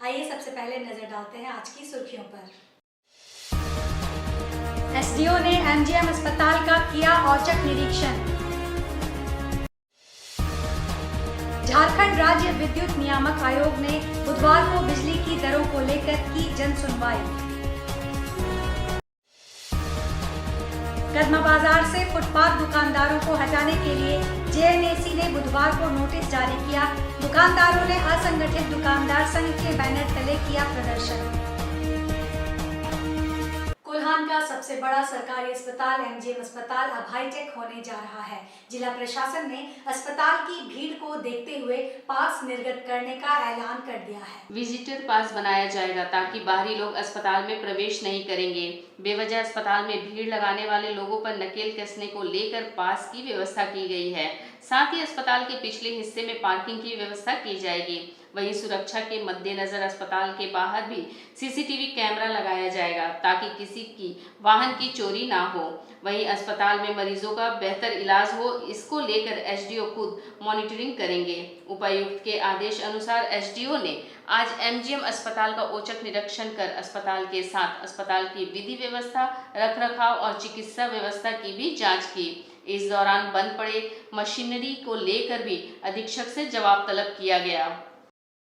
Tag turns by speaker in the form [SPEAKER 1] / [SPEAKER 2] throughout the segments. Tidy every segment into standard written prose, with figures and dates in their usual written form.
[SPEAKER 1] आइए सबसे पहले नजर डालते हैं आज की सुर्खियों पर। एसडीओ ने एमजीएम अस्पताल का किया औचक निरीक्षण। झारखंड राज्य विद्युत नियामक आयोग ने बुधवार को बिजली की दरों को लेकर की जन सुनवाई। कदमा बाजार से फुटपाथ दुकानदारों को हटाने के लिए जेएनएसी ने बुधवार को नोटिस जारी किया। दुकानदारों ने असंगठित दुकानदार संघ के बैनर तले किया प्रदर्शन। कोल्हान का सबसे बड़ा सरकारी अस्पताल एमजीएम अस्पताल अब हाईटेक होने जा रहा है। जिला प्रशासन ने अस्पताल की भीड़ को देखते हुए पास निर्गत करने का ऐलान कर दिया है।
[SPEAKER 2] विजिटर पास बनाया जाएगा ताकि बाहरी लोग अस्पताल में प्रवेश नहीं करेंगे। बेवजह अस्पताल में भीड़ लगाने वाले लोगों पर नकेल कसने को लेकर पास की व्यवस्था की गई है। साथ ही अस्पताल के पिछले हिस्से में पार्किंग की व्यवस्था की जाएगी। वहीं सुरक्षा के मद्देनजर अस्पताल के बाहर भी सीसीटीवी कैमरा लगाया जाएगा ताकि किसी की वाहन की चोरी ना हो। वहीं अस्पताल में मरीजों का बेहतर इलाज हो, इसको लेकर एसडीओ खुद मॉनिटरिंग करेंगे। उपायुक्त के आदेश अनुसार एसडीओ ने आज एमजीएम अस्पताल का औचक निरीक्षण कर अस्पताल के साथ अस्पताल की विधि व्यवस्था, रखरखाव और चिकित्सा व्यवस्था की भी जाँच की। इस दौरान बंद पड़े मशीनरी को लेकर भी अधीक्षक से जवाब तलब किया गया।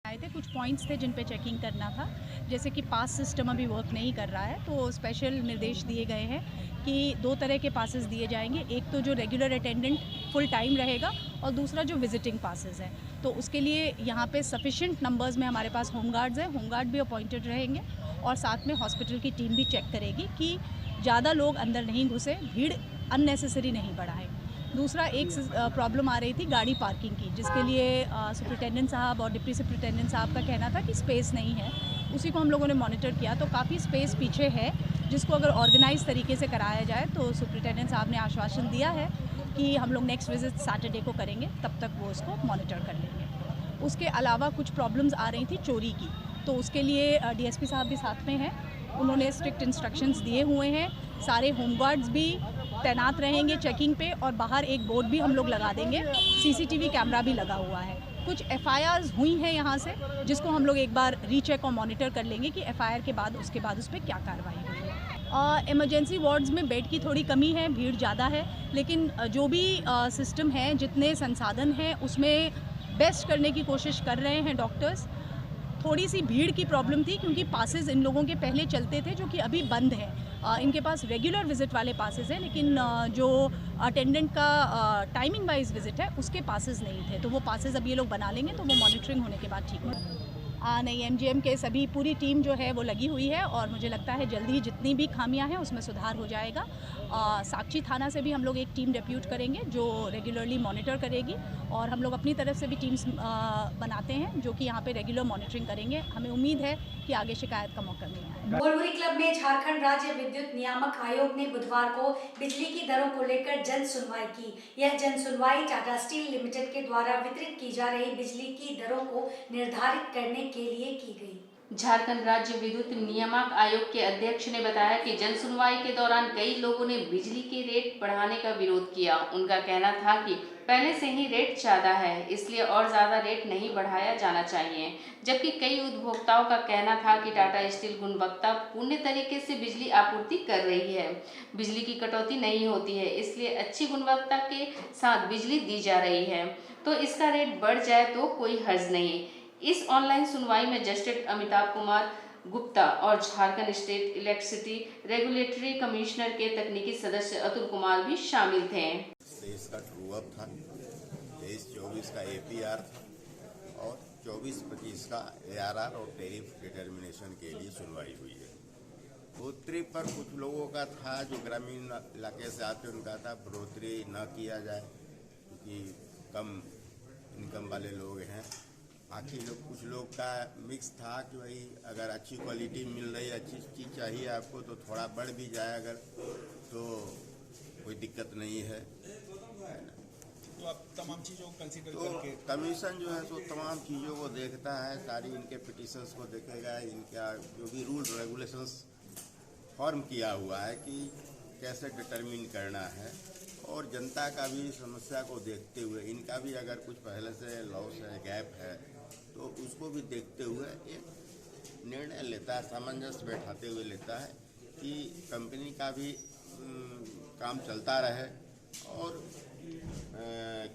[SPEAKER 3] आए थे, कुछ पॉइंट्स थे जिन पे चेकिंग करना था, जैसे कि पास सिस्टम अभी वर्क नहीं कर रहा है, तो स्पेशल निर्देश दिए गए हैं कि 2 तरह के पासेस दिए जाएंगे। एक तो जो रेगुलर अटेंडेंट फुल टाइम रहेगा और दूसरा जो विजिटिंग पासेस है। तो उसके लिए यहाँ पे सफिशिएंट नंबर्स में हमारे पास होमगार्ड्स हैं, होमगार्ड भी अपॉइंटेड रहेंगे और साथ में हॉस्पिटल की टीम भी चेक करेगी कि ज़्यादा लोग अंदर नहीं घुसे, भीड़ अननेसेसरी नहीं बढ़ाए। दूसरा एक प्रॉब्लम आ रही थी गाड़ी पार्किंग की, जिसके लिए सुपरिटेंडेंट साहब और डिप्टी सुपरिटेंडेंट साहब का कहना था कि स्पेस नहीं है। उसी को हम लोगों ने मॉनिटर किया तो काफ़ी स्पेस पीछे है, जिसको अगर ऑर्गेनाइज तरीके से कराया जाए तो सुपरिटेंडेंट साहब ने आश्वासन दिया है कि हम लोग नेक्स्ट विजिट सैटरडे को करेंगे, तब तक वो उसको मॉनिटर कर लेंगे। उसके अलावा कुछ प्रॉब्लम्स आ रही थी चोरी की, तो उसके लिए डीएसपी साहब भी साथ में हैं। उन्होंने स्ट्रिक्ट इंस्ट्रक्शंस दिए हुए हैं। सारे होमगार्ड्स भी तैनात रहेंगे चेकिंग पे और बाहर एक बोर्ड भी हम लोग लगा देंगे, सीसीटीवी कैमरा भी लगा हुआ है। कुछ एफआईआर्स हुई हैं यहाँ से, जिसको हम लोग एक बार रीचेक और मॉनिटर कर लेंगे कि एफआईआर के बाद उसके बाद उस पर क्या कार्रवाई हुई है। इमरजेंसी वार्ड्स में बेड की थोड़ी कमी है, भीड़ ज़्यादा है, लेकिन जो भी सिस्टम है, जितने संसाधन हैं, उसमें बेस्ट करने की कोशिश कर रहे हैं डॉक्टर्स। थोड़ी सी भीड़ की प्रॉब्लम थी क्योंकि पासेस इन लोगों के पहले चलते थे जो कि अभी बंद हैं। इनके पास रेगुलर विजिट वाले पासेस हैं, लेकिन जो अटेंडेंट का टाइमिंग वाइज विजिट है उसके पासेस नहीं थे, तो वो पासेस अब ये लोग बना लेंगे, तो वो मॉनिटरिंग होने के बाद ठीक होगा। नहीं, एमजीएम के सभी पूरी टीम जो है वो लगी हुई है और मुझे लगता है जल्दी ही जितनी भी खामियां हैं उसमें सुधार हो जाएगा। साक्षी थाना से भी हम लोग एक टीम डेप्यूट करेंगे जो रेगुलरली मॉनिटर करेगी और हम लोग अपनी तरफ से भी टीम्स बनाते हैं जो कि यहाँ पे रेगुलर मॉनिटरिंग करेंगे। हमें उम्मीद है कि आगे शिकायत का मौका नहीं आएगा।
[SPEAKER 1] बोलपुरी क्लब में झारखंड राज्य विद्युत नियामक आयोग ने बुधवार को बिजली की दरों को लेकर जन सुनवाई की। यह जन सुनवाई टाटा स्टील लिमिटेड के द्वारा वितरित की जा रही बिजली की दरों को निर्धारित करने के लिए की गई।
[SPEAKER 2] झारखंड राज्य विद्युत नियामक आयोग के अध्यक्ष ने बताया कि जन सुनवाई के दौरान कई लोगों ने बिजली के रेट बढ़ाने का विरोध किया। उनका कहना था कि पहले से ही रेट ज़्यादा है, इसलिए और ज़्यादा रेट नहीं बढ़ाया जाना चाहिए। जबकि कई उपभोक्ताओं का कहना था कि टाटा स्टील गुणवत्तापूर्ण तरीके से बिजली आपूर्ति कर रही है, बिजली की कटौती नहीं होती है, इसलिए अच्छी गुणवत्ता के साथ बिजली दी जा रही है, तो इसका रेट बढ़ जाए तो कोई हर्ज नहीं। इस ऑनलाइन सुनवाई में जस्टिस अमिताभ कुमार गुप्ता और Jharkhand state electricity regulatory commissioner के तकनीकी सदस्य अतुल कुमार भी शामिल थे।
[SPEAKER 4] 23 का ट्रू अप था, 23-24 का एपीआर था और 24-25 का एआरआर और टैरिफ डिटर्मिनेशन के लिए सुनवाई हुई है। बढ़ोतरी पर कुछ लोगों का था, जो ग्रामीण इलाके से आते उनका था बढ़ोतरी न किया जाए क्योंकि कम इनकम वाले लोग हैं। बाकी कुछ लोग का मिक्स था कि भाई अगर अच्छी क्वालिटी मिल रही है, अच्छी चीज़ चाहिए आपको तो थोड़ा बढ़ भी जाए अगर, तो कोई दिक्कत नहीं है।
[SPEAKER 5] तो आप तमाम चीज़ों को कंसीडर करके
[SPEAKER 4] कमीशन जो है सो तमाम चीज़ों को देखता है, सारी इनके पिटिशंस को देखेगा, इनका जो भी रूल रेगुलेशंस फॉर्म किया हुआ है कि कैसे डिटरमिन करना है, और जनता का भी समस्या को देखते हुए इनका भी अगर कुछ पहले से लॉस है, गैप है, तो उसको भी देखते हुए एक निर्णय लेता है, सामंजस्य बैठाते हुए लेता है कि कंपनी का भी काम चलता रहे और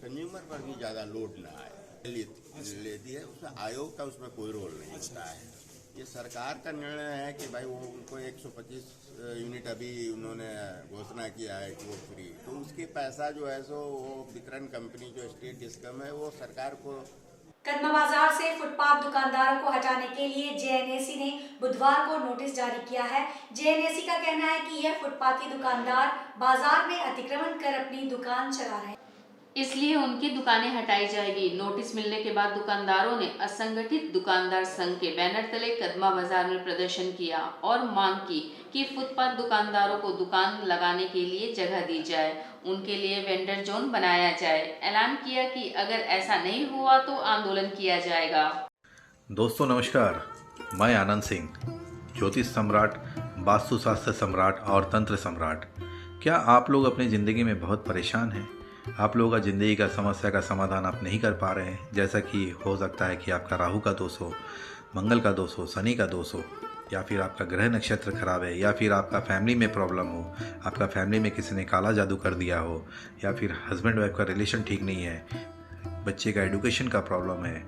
[SPEAKER 4] कंज्यूमर पर भी ज़्यादा लोड ना आए लेती है। उसमें आयोग का उसमें कोई रोल नहीं होता है। ये सरकार का निर्णय है कि भाई वो उनको 125 यूनिट अभी उन्होंने घोषणा किया है कि वो फ्री, तो उसके पैसा जो है सो वो वितरण कंपनी जो स्टेट डिस्कम है वो सरकार को।
[SPEAKER 1] कदमा बाजार से फुटपाथ दुकानदारों को हटाने के लिए जेएनएसी ने बुधवार को नोटिस जारी किया है। जेएनएसी का कहना है कि यह फुटपाथी दुकानदार बाजार में अतिक्रमण कर अपनी दुकान चला रहे हैं,
[SPEAKER 2] इसलिए उनकी दुकानें हटाई जाएगी। नोटिस मिलने के बाद दुकानदारों ने असंगठित दुकानदार संघ के बैनर तले कदमा बाजार में प्रदर्शन किया और मांग की कि फुटपाथ दुकानदारों को दुकान लगाने के लिए जगह दी जाए, उनके लिए वेंडर जोन बनाया जाए। ऐलान किया कि अगर ऐसा नहीं हुआ तो आंदोलन किया जाएगा।
[SPEAKER 6] दोस्तों नमस्कार, मैं आनंद सिंह, ज्योतिष सम्राट, वास्तुशास्त्र सम्राट और तंत्र सम्राट। क्या आप लोग अपनी ज़िंदगी में बहुत परेशान हैं? आप लोगों का ज़िंदगी का समस्या का समाधान आप नहीं कर पा रहे हैं, जैसा कि हो सकता है कि आपका राहु का दोष हो, मंगल का दोष हो, शनि का दोष हो, या फिर आपका ग्रह नक्षत्र खराब है, या फिर आपका फैमिली में प्रॉब्लम हो, आपका फैमिली में किसी ने काला जादू कर दिया हो, या फिर हस्बैंड वाइफ का रिलेशन ठीक नहीं है, बच्चे का एजुकेशन का प्रॉब्लम है,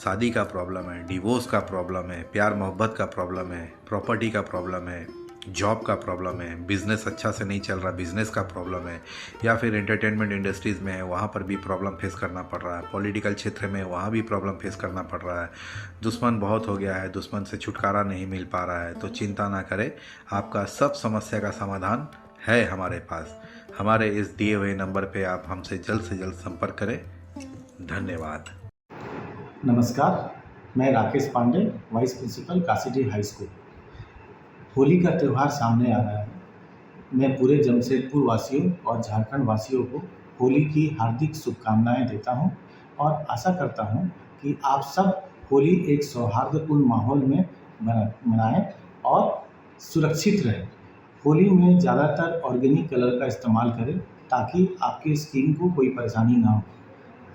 [SPEAKER 6] शादी का प्रॉब्लम है, डिवोर्स का प्रॉब्लम है, प्यार मोहब्बत का प्रॉब्लम है, प्रॉपर्टी का प्रॉब्लम है, जॉब का प्रॉब्लम है, बिज़नेस अच्छा से नहीं चल रहा, बिज़नेस का प्रॉब्लम है, या फिर एंटरटेनमेंट इंडस्ट्रीज़ में है, वहाँ पर भी प्रॉब्लम फेस करना पड़ रहा है, पॉलिटिकल क्षेत्र में वहाँ भी प्रॉब्लम फेस करना पड़ रहा है, दुश्मन बहुत हो गया है, दुश्मन से छुटकारा नहीं मिल पा रहा है, तो चिंता ना करें, आपका सब समस्या का समाधान है हमारे पास। हमारे इस दिए हुए नंबर पर आप हमसे जल्द से जल्द संपर्क करें। धन्यवाद।
[SPEAKER 7] नमस्कार, मैं Rakesh Pandey, vice principal Kashidih high school. Holi का त्यौहार सामने आ रहा है। मैं पूरे जमशेदपुर वासियों और झारखंड वासियों को होली की हार्दिक शुभकामनाएं देता हूं और आशा करता हूं कि आप सब होली एक सौहार्दपूर्ण माहौल में मनाएं और सुरक्षित रहें। होली में ज़्यादातर ऑर्गेनिक कलर का इस्तेमाल करें ताकि आपकी स्किन को कोई परेशानी ना हो।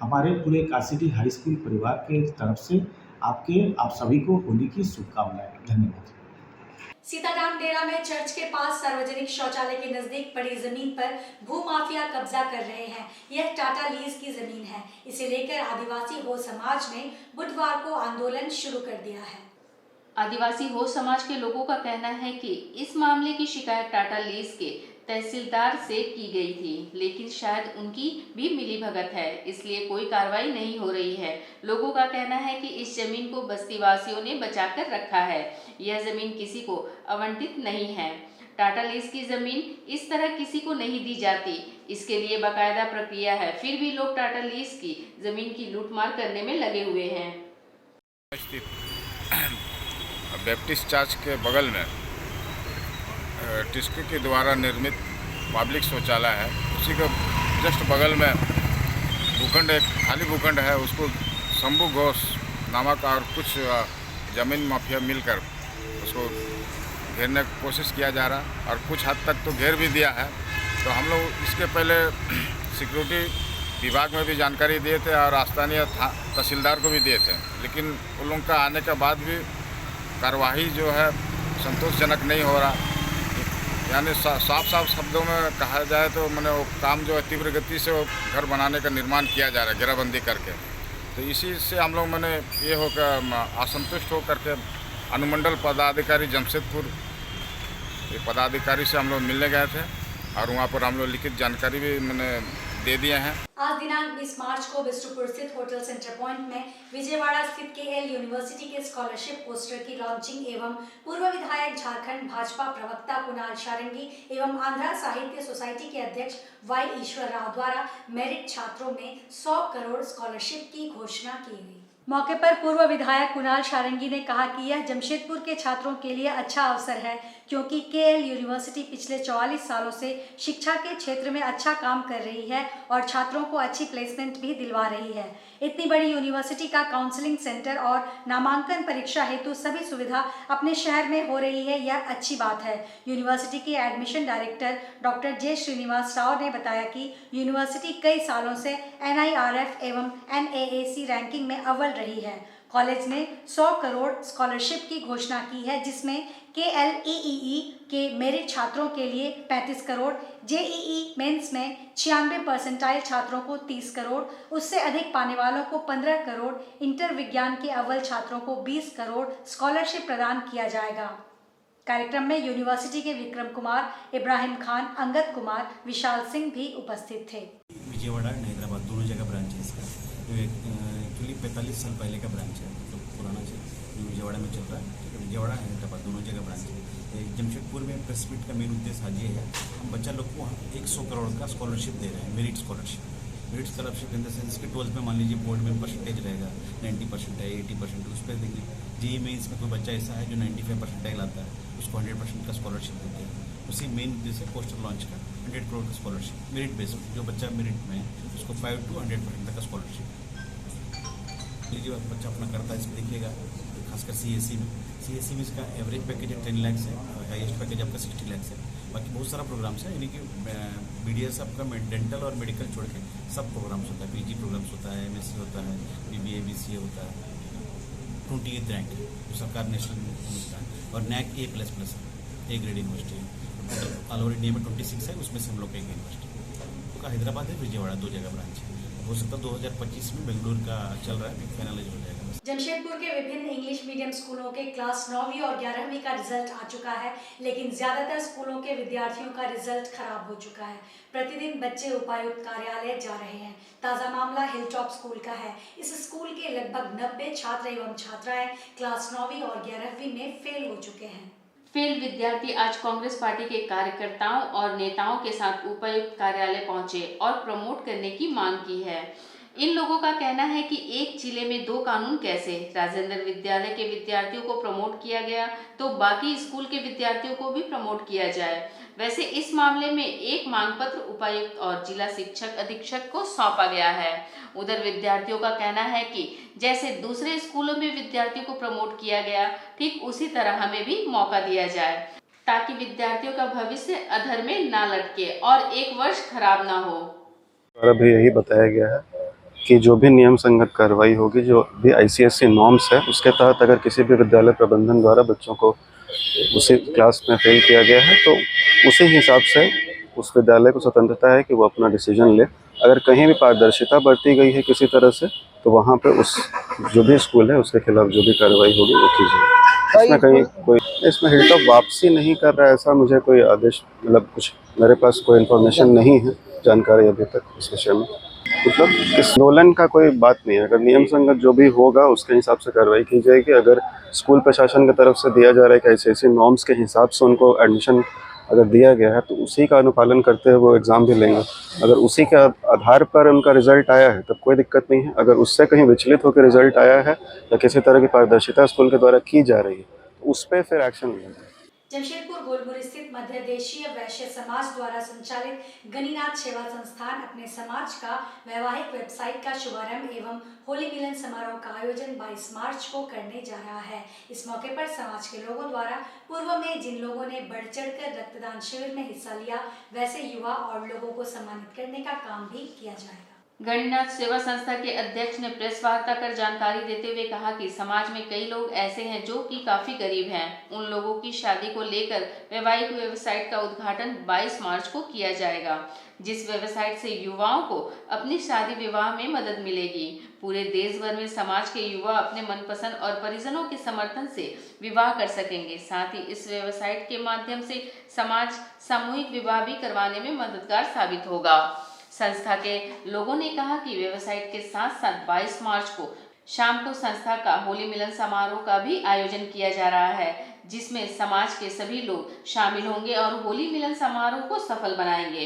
[SPEAKER 7] हमारे पूरे काशीडीह हाई स्कूल परिवार के तरफ से आप सभी को होली की शुभकामनाएं। धन्यवाद।
[SPEAKER 1] सीताराम डेरा में चर्च के पास सार्वजनिक शौचालय के नजदीक पड़ी जमीन पर भूमाफिया कब्जा कर रहे हैं। यह टाटा लीज की जमीन है। इसे लेकर आदिवासी हो समाज ने बुधवार को आंदोलन शुरू कर दिया है।
[SPEAKER 2] आदिवासी हो समाज के लोगों का कहना है कि इस मामले की शिकायत टाटा लीज के तहसीलदार से की गई थी, लेकिन शायद उनकी भी मिलीभगत है, इसलिए कोई कार्रवाई नहीं हो रही है। लोगों का कहना है कि इस जमीन को बस्तीवासियों ने बचाकर रखा है। यह जमीन किसी को आवंटित नहीं है। टाटा लीज की जमीन इस तरह किसी को नहीं दी जाती, इसके लिए बाकायदा प्रक्रिया है। फिर भी लोग टाटा लीज की जमीन की लूटमार करने में लगे हुए हैं।
[SPEAKER 5] बैप्टिस्ट चर्च के बगल में टिस्को के द्वारा निर्मित पब्लिक शौचालय है। उसी के जस्ट बगल में भूखंड, एक खाली भूखंड है, उसको शंभू घोष नामक और कुछ ज़मीन माफिया मिलकर उसको घेरने की कोशिश किया जा रहा है और कुछ हद तक तो घेर भी दिया है। तो हम लोग इसके पहले सिक्योरिटी विभाग में भी जानकारी दिए थे और स्थानीय तहसीलदार को भी दिए थे, लेकिन उन लोगों का आने के बाद भी कार्रवाई जो है संतोषजनक नहीं हो रहा। यानी साफ शब्दों में कहा जाए तो मैंने वो काम जो है तीव्र गति से वो घर बनाने का निर्माण किया जा रहा है घेराबंदी करके। तो इसी से हम लोग मैंने ये होकर असंतुष्ट होकर के अनुमंडल पदाधिकारी जमशेदपुर पदाधिकारी से हम लोग मिलने गए थे और वहाँ पर हम लोग लिखित जानकारी भी मैंने दे दिए हैं।
[SPEAKER 1] आज दिनांक 20 मार्च को बिष्टुपुर स्थित होटल सेंटर पॉइंट में विजयवाड़ा स्थित केएल यूनिवर्सिटी के स्कॉलरशिप पोस्टर की लॉन्चिंग एवं पूर्व विधायक झारखंड भाजपा प्रवक्ता कुणाल शारंगी एवं आंध्रा साहित्य सोसाइटी के अध्यक्ष वाई ईश्वर राव द्वारा मेरिट छात्रों में 100 करोड़ स्कॉलरशिप की घोषणा की गई। मौके पर पूर्व विधायक कुणाल शारंगी ने कहा कि यह जमशेदपुर के छात्रों के लिए अच्छा अवसर है, क्योंकि केएल यूनिवर्सिटी पिछले 44 सालों से शिक्षा के क्षेत्र में अच्छा काम कर रही है और छात्रों को अच्छी प्लेसमेंट भी दिलवा रही है। इतनी बड़ी यूनिवर्सिटी का काउंसलिंग सेंटर और नामांकन परीक्षा हेतु सभी सुविधा अपने शहर में हो रही है, यह अच्छी बात है। यूनिवर्सिटी के एडमिशन डायरेक्टर डॉक्टर जे श्रीनिवास राव ने बताया कि यूनिवर्सिटी कई सालों से NIRF एवं NAAC रैंकिंग में अव्वल रही है। कॉलेज ने 100 करोड़ स्कॉलरशिप की घोषणा की है, जिसमें KLEEE के मेरिट छात्रों के लिए 35 करोड़, JEE मेंस में 96 परसेंटाइल छात्रों को 30 करोड़, उससे अधिक पाने वालों को 15 करोड़, इंटर विज्ञान के अव्वल छात्रों को 20 करोड़ स्कॉलरशिप प्रदान किया जाएगा। कार्यक्रम में यूनिवर्सिटी के विक्रम कुमार, इब्राहिम खान, अंगद कुमार, विशाल सिंह भी उपस्थित थे।
[SPEAKER 8] विजयवाड़ा एंड हैदराबाद दोनों जगह ब्रांच है इसका। एक्चुअली 45 साल पहले का ब्रांच है, तो पुराना है, विजयवाड़ा में चल रहा है। ठीक है, विजयवाड़ा हैदराबाद दोनों जगह ब्रांच है। जमशेदपुर में प्रेस मीट का मेन उद्देश्य आज ये है, हम बच्चा लोग को 100 करोड़ का स्कॉलरशिप दे रहे हैं, merit scholarship. Merit scholarship in the sense कि 12th में मान लीजिए बोर्ड में परसेंटेज रहेगा 90% है, 80% उस पर देंगे। JEE मेंस में कोई बच्चा ऐसा है जो 95 परसेंटाइल आता है, उसको 100% का स्कॉलरशिप देते हैं। उसी मेन उद्देश्य पोस्टर लॉन्च का 100 करोड़ का स्कॉलरशिप मेरिट बेस्ड, जो बच्चा मेरिट में है उसको 5 to 100% तक का स्कॉलरशिप लीजिए। बच्चा अपना करता है, इसमें देखिएगा खासकर CSE में इसका एवरेज पैकेज 10 लाख है, हाईएस्ट पैकेज आपका 60 लाख है। बाकी बहुत सारा प्रोग्राम्स है, यानी कि BDS आपका डेंटल और मेडिकल छोड़ के सब प्रोग्राम्स होता है। PG प्रोग्राम्स होता है, MSc होता है, BBA BCA होता है। 28th रैंक है जो सरकार नेशनल मिलता है, और NAC A++ है, A ग्रेड यूनिवर्सिटी है। ऑल ओवर इंडिया में 26 है, उसमें से हम लोग का एक यूनिवर्सिटी का हैदराबाद है, विजयवाड़ा दो जगह ब्रांच है। हो सकता है 2025 में बेंगलुरु का चल रहा है, फाइनलाइज हो जाएगा।
[SPEAKER 1] जमशेदपुर के विभिन्न इंग्लिश मीडियम स्कूलों के क्लास 9वीं और 11वीं का रिजल्ट आ चुका है, लेकिन ज्यादातर स्कूलों के विद्यार्थियों का रिजल्ट खराब हो चुका है। प्रतिदिन बच्चे उपायुक्त कार्यालय जा रहे हैं। ताज़ा मामला हिलटॉप स्कूल का है। इस स्कूल के लगभग 90 छात्र एवं छात्राएं क्लास 9वीं और 11वीं में फेल हो चुके हैं।
[SPEAKER 2] फेल विद्यार्थी आज कांग्रेस पार्टी के कार्यकर्ताओं और नेताओं के साथ उपायुक्त कार्यालय पहुंचे और प्रमोट करने की मांग की है। इन लोगों का कहना है कि एक जिले में दो कानून कैसे? राजेंद्र विद्यालय के विद्यार्थियों को प्रमोट किया गया तो बाकी स्कूल के विद्यार्थियों को भी प्रमोट किया जाए। वैसे इस मामले में एक मांग पत्र उपायुक्त और जिला शिक्षक अधीक्षक को सौंपा गया है। उधर विद्यार्थियों का कहना है कि जैसे दूसरे स्कूलों में विद्यार्थियों को प्रमोट किया गया, ठीक उसी तरह हमें भी मौका दिया जाए, ताकि विद्यार्थियों का भविष्य अधर में ना लटके और एक वर्ष खराब ना हो।
[SPEAKER 9] अभी यही बताया गया है कि जो भी नियम संगत कार्रवाई होगी, जो भी ICSE नॉर्म्स है, उसके तहत अगर किसी भी विद्यालय प्रबंधन द्वारा बच्चों को उसी क्लास में फेल किया गया है तो उसी हिसाब से उस विद्यालय को स्वतंत्रता है कि वो अपना डिसीजन ले। अगर कहीं भी पारदर्शिता बरती गई है किसी तरह से, तो वहाँ पे उस जो भी स्कूल है उसके खिलाफ जो भी कार्रवाई होगी वो की जाएगी। इसमें कहीं कोई इसमें हिलटॉप वापसी नहीं कर रहा है, ऐसा मुझे कोई आदेश, मतलब कुछ मेरे पास कोई इन्फॉर्मेशन नहीं है, जानकारी अभी तक इस विषय में। मतलब इस आंदोलन का कोई बात नहीं है। अगर नियम संगत जो भी होगा उसके हिसाब से कार्रवाई की जाएगी। अगर स्कूल प्रशासन की तरफ से दिया जा रहा है कि ICSE नॉर्म्स के हिसाब से उनको एडमिशन अगर दिया गया है तो उसी का अनुपालन करते हुए वो एग्ज़ाम भी लेंगे। अगर उसी के आधार पर उनका रिजल्ट आया है तब कोई दिक्कत नहीं है। अगर उससे कहीं विचलित होकर रिजल्ट आया है या किसी तरह की पारदर्शिता स्कूल के द्वारा की जा रही है तो उस पर फिर एक्शन लेंगे।
[SPEAKER 1] जमशेदपुर गोलपुर स्थित मध्य देशीय वैश्य समाज द्वारा संचालित गणिनाथ सेवा संस्थान अपने समाज का वैवाहिक वेबसाइट का शुभारंभ एवं होली मिलन समारोह का आयोजन 22 मार्च को करने जा रहा है। इस मौके पर समाज के लोगों द्वारा पूर्व में जिन लोगों ने बढ़ चढ़कर रक्तदान शिविर में हिस्सा लिया, वैसे युवा और लोगों को सम्मानित करने का काम भी किया जाएगा।
[SPEAKER 2] गणिनाथ सेवा संस्था के अध्यक्ष ने प्रेस वार्ता कर जानकारी देते हुए कहा कि समाज में कई लोग ऐसे हैं जो कि काफी गरीब हैं। उन लोगों की शादी को लेकर वैवाहिक वेबसाइट का उद्घाटन 22 मार्च को किया जाएगा, जिस वेबसाइट से युवाओं को अपनी शादी विवाह में मदद मिलेगी। पूरे देश भर में समाज के युवा अपने मनपसंद और परिजनों के समर्थन से विवाह कर सकेंगे। साथ ही इस वेबसाइट के माध्यम से समाज सामूहिक विवाह भी करवाने में मददगार साबित होगा। संस्था के लोगों ने कहा कि वेबसाइट के साथ साथ 22 मार्च को शाम को संस्था का होली मिलन समारोह का भी आयोजन किया जा रहा है, जिसमें समाज के सभी लोग शामिल होंगे और होली मिलन समारोह को सफल बनाएंगे।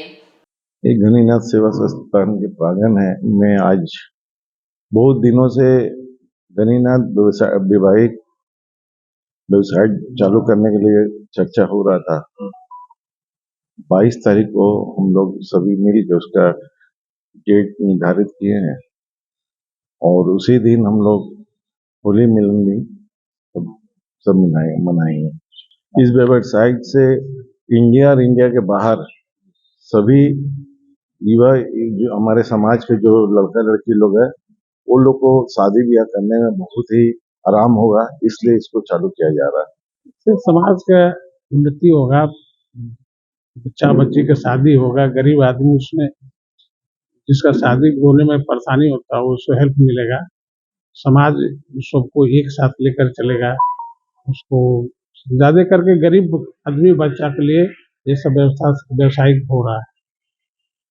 [SPEAKER 10] एक गणिनाथ सेवा संस्थान के प्रांगण है में आज बहुत दिनों से गणिनाथ वैवाहिक वेबसाइट चालू करने के लिए चर्चा हो रहा था। 22 तारीख को हम लोग सभी मिलकर उसका डेट निर्धारित किए हैं और उसी दिन हम लोग होली मिलन भी सब मनाएंगे। इस वेबसाइट से इंडिया और इंडिया के बाहर सभी युवा, जो हमारे समाज के जो लड़का लड़की लोग हैं, वो लोग को शादी ब्याह करने में बहुत ही आराम होगा, इसलिए इसको चालू किया जा रहा है। इससे समाज का उन्नति होगा, बच्चा बच्ची का शादी होगा, गरीब आदमी उसमें जिसका शादी होने में परेशानी होता है उसको हेल्प मिलेगा, समाज सबको एक साथ लेकर चलेगा। उसको ज्यादा करके गरीब आदमी बच्चा के लिए ये सब व्यवस्था व्यवसायिक हो रहा है।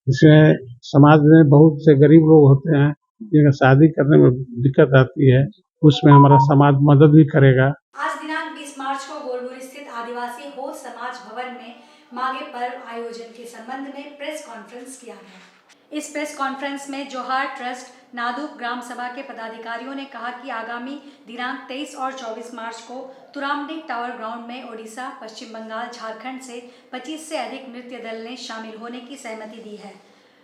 [SPEAKER 10] इसमें समाज में बहुत से गरीब लोग होते हैं जिनका शादी करने में दिक्कत आती है, उसमें हमारा समाज मदद भी करेगा।
[SPEAKER 1] आज दिनांक 20 मार्च को गोलपुर स्थित आदिवासी हो समाज भवन में माघे पर्व आयोजन के संबंध में प्रेस कॉन्फ्रेंस किया गया। इस प्रेस कॉन्फ्रेंस में जोहार ट्रस्ट नादुप ग्राम सभा के पदाधिकारियों ने कहा कि आगामी दिनांक 23 और 24 मार्च को तुरामडी टावर ग्राउंड में ओडिशा, पश्चिम बंगाल, झारखंड से 25 से अधिक नृत्य दल ने शामिल होने की सहमति दी है।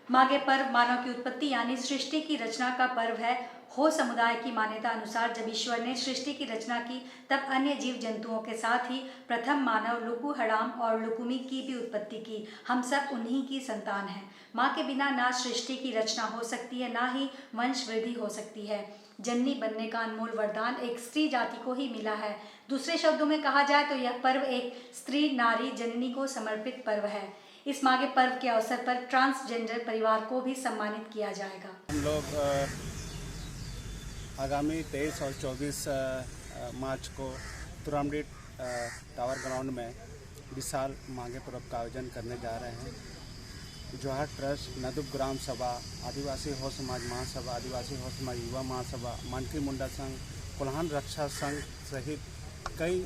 [SPEAKER 1] माघे पर्व मानव की उत्पत्ति यानी सृष्टि की रचना का पर्व है। हो समुदाय की मान्यता अनुसार जब ईश्वर ने सृष्टि की रचना की तब अन्य जीव जंतुओं के साथ ही प्रथम मानव लुपु हड़ाम और लुकुमी की भी उत्पत्ति की। हम सब उन्हीं की संतान हैं। माँ के बिना ना सृष्टि की रचना हो सकती है, ना ही वंश वृद्धि हो सकती है। जननी बनने का अनमोल वरदान एक स्त्री जाति को ही मिला है। दूसरे शब्दों में कहा जाए तो यह पर्व एक स्त्री नारी जननी को समर्पित पर्व है। इस माघे पर्व के अवसर पर ट्रांसजेंडर परिवार को भी सम्मानित किया जाएगा।
[SPEAKER 11] हम लोग आगामी 23 और 24 मार्च को तुरामडी टावर ग्राउंड में विशाल माघे पर्व का आयोजन करने जा रहे हैं। जोहार ट्रस्ट, नादुप ग्राम सभा, आदिवासी हो समाज महासभा, आदिवासी हो समाज युवा महासभा, मानकी मुंडा संघ, कोल्हान रक्षा संघ सहित कई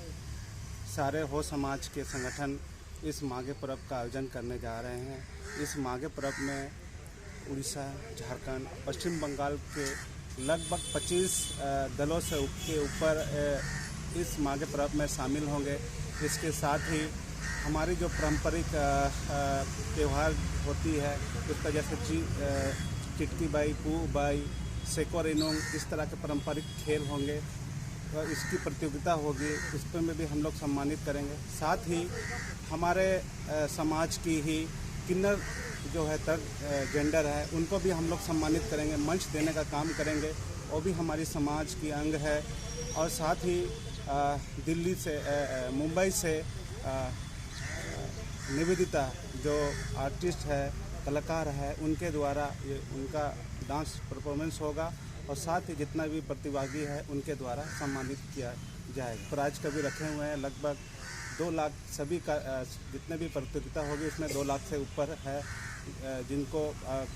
[SPEAKER 11] सारे हो समाज के संगठन इस माघे पर्व का आयोजन करने जा रहे हैं। इस माघे पर्व में उड़ीसा, झारखंड, पश्चिम बंगाल के लगभग 25 दलों से के ऊपर इस माघे पर्व में शामिल होंगे। इसके साथ ही हमारी जो पारंपरिक त्यौहार होती है उसका जैसे चिटकी बाई, पू बाई, सेकोर इनोंग, इस तरह के पारंपरिक खेल होंगे। तो इसकी प्रतियोगिता होगी, उस पर में भी हम लोग सम्मानित करेंगे। साथ ही हमारे समाज की ही किन्नर जो है जेंडर है उनको भी हम लोग सम्मानित करेंगे, मंच देने का काम करेंगे। वो भी हमारी समाज की अंग है। और साथ ही दिल्ली से मुंबई से निवेदिता जो आर्टिस्ट है, कलाकार है, उनके द्वारा ये उनका डांस परफॉर्मेंस होगा। और साथ ही जितना भी प्रतिभागी है उनके द्वारा सम्मानित किया जाएगा। प्राइज का भी रखे हुए हैं, लगभग 2 लाख सभी का जितने भी प्रतियोगिता होगी उसमें 2 लाख से ऊपर है जिनको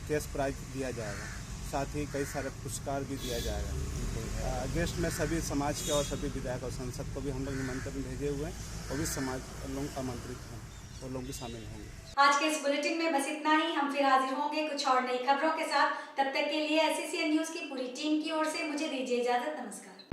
[SPEAKER 11] कैश प्राइज दिया जाएगा। साथ ही कई सारे पुरस्कार भी दिया जाएगा। गेस्ट में सभी समाज के और सभी विधायक और संसद को भी हम लोग निमंत्रण भेजे हुए हैं। वो भी समाज लोग आमंत्रित हैं, वो लोग भी शामिल होंगे।
[SPEAKER 1] आज के इस बुलेटिन में बस इतना ही। हम फिर हाजिर होंगे कुछ और नई खबरों के साथ। तब तक के लिए SCCN न्यूज़ की पूरी टीम की ओर से मुझे दीजिए इजाजत। नमस्कार।